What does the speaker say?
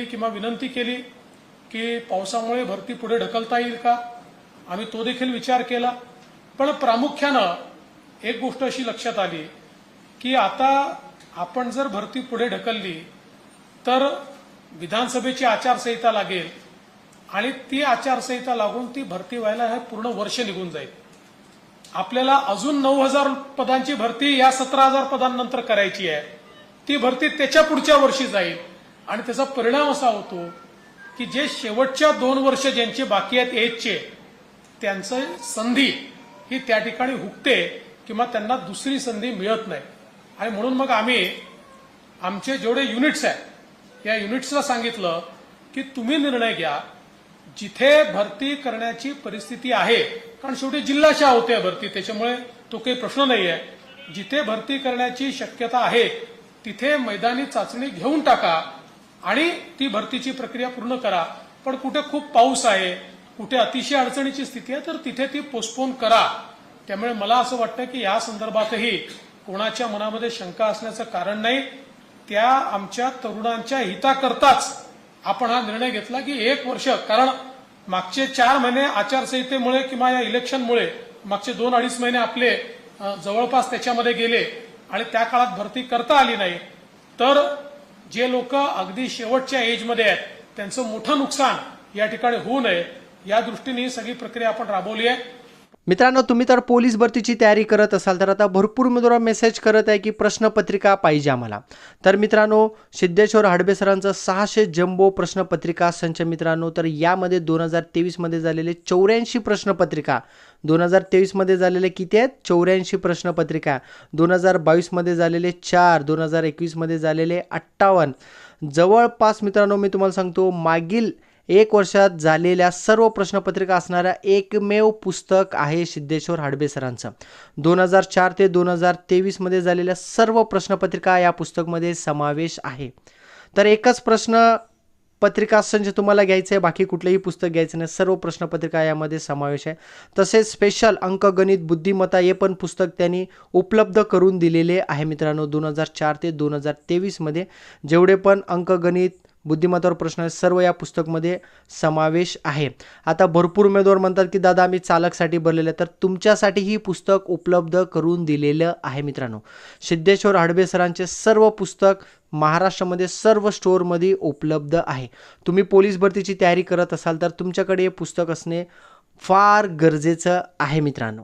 किंवा विनंती केली की पावसामुळे भरती पुढे ढकलता येईल का, आम्ही तो देखील विचार केला। पण प्रामुख्यानं एक गोष्ट अशी लक्षात आली की आता आपण जर भरती पुढे ढकलली तर विधानसभेची आचारसंहिता लागेल आणि ती आचारसंहिता लागून ती भरती व्हायला हे पूर्ण वर्ष निघून जाईल। आपल्याला अजून 9,000 पदांची भरती या 17,000 पदांनंतर करायची आहे। ती भरती त्याच्या पुढच्या वर्षी जाईल आणि त्याचा परिणाम असा होतो की जे शेवटच्या 2 वर्ष ज्यांचे बाकी आहेत एजचे त्यांची संधी ही त्या ठिकाणी हुकते किंवा त्यांना दुसरी संधी मिळत नाही। आणि म्हणून मग आम्ही आमचे जेवढे युनिट्स आहेत या युनिट्सला सांगितलं की तुम्ही निर्णय घ्या, जिथे भरती करण्याची परिस्थिती आहे, कारण शेवटी जिल्हाशा होते भरती, त्याच्यामुळे तो काही प्रश्न नाही आहे। जिथे भरती करण्याची शक्यता आहे तिथे मैदानी चाचणी घेऊन टाका आणि ती भरतीची प्रक्रिया पूर्ण करा। पण कुठे खूप पाऊस आहे, कुठे अतिशय अडचणीची स्थिती आहे तर तिथे ती पोस्टपोन करा। त्यामुळे मला असं वाटतं की या संदर्भातही कोणाच्या मनामध्ये शंका असण्याचं कारण नाही। त्या आमच्या तरुणांच्या हिताकरताच आपण हा निर्णय घेतला की 1 वर्ष, कारण मागचे 4 महिने आचारसंहितेमुळे किंवा या इलेक्शनमुळे मागचे 2-2.5 महिने आपले जवळपास त्याच्यामध्ये गेले आणि त्या काळात भरती करता आली नाही। तर जे लोक अगदी शेवटच्या एजमध्ये आहेत त्यांचं मोठं नुकसान या ठिकाणी होऊ नये या दृष्टीने ही सगळी प्रक्रिया आपण राबवली आहे। मित्रांनो, तुम्ही तर पोलीस भरतीची तयारी करत असाल तर आता भरपूर उमेदवार मेसेज करत आहे की प्रश्नपत्रिका पाहिजे आम्हाला। तर मित्रांनो, सिद्धेश्वर हडबे सरांचं 600 जम्बो प्रश्नपत्रिका संच मित्रांनो, तर यामध्ये 2023 मध्ये झालेले 84 प्रश्नपत्रिका, 2023 मध्ये झालेले किती आहेत 84 प्रश्नपत्रिका, 2022 मध्ये झालेले 4, 2021 मध्ये झालेले 58, जवळपास मित्रांनो मी तुम्हाला सांगतो मागील 1 वर्षात झालेल्या सर्व प्रश्नपत्रिका असणारा एकमेव पुस्तक आहे सिद्धेश्वर हडबे सरांचं। 2004 ते 2023 मध्ये झालेल्या सर्व प्रश्नपत्रिका या पुस्तकामध्ये समावेश आहे। तर एकच प्रश्नपत्रिका संच तुम्हाला घ्यायचं आहे, बाकी कुठलेही पुस्तक घ्यायचं नाही, सर्व प्रश्नपत्रिका यामध्ये समावेश आहे। तसेच स्पेशल अंकगणित बुद्धिमत्ता हे पण पुस्तक त्यांनी उपलब्ध करून दिलेले आहे मित्रांनो। 2004 ते 2023 मध्ये जेवढे पण अंकगणित बुद्धिमत्तावर प्रश्न आहे सर्व या पुस्तकामध्ये समावेश आहे। आता भरपूर उमेदवार म्हणतात की दादा आम्ही चालकसाठी भरलेलं आहे, तर तुमच्यासाठी ही पुस्तक उपलब्ध करून दिलेलं आहे मित्रांनो। सिद्धेश्वर हडबे सरांचे सर्व पुस्तक महाराष्ट्रामध्ये सर्व स्टोअरमध्ये उपलब्ध आहे। तुम्ही पोलीस भरतीची तयारी करत असाल तर तुमच्याकडे हे पुस्तक असणे फार गरजेचं आहे मित्रांनो।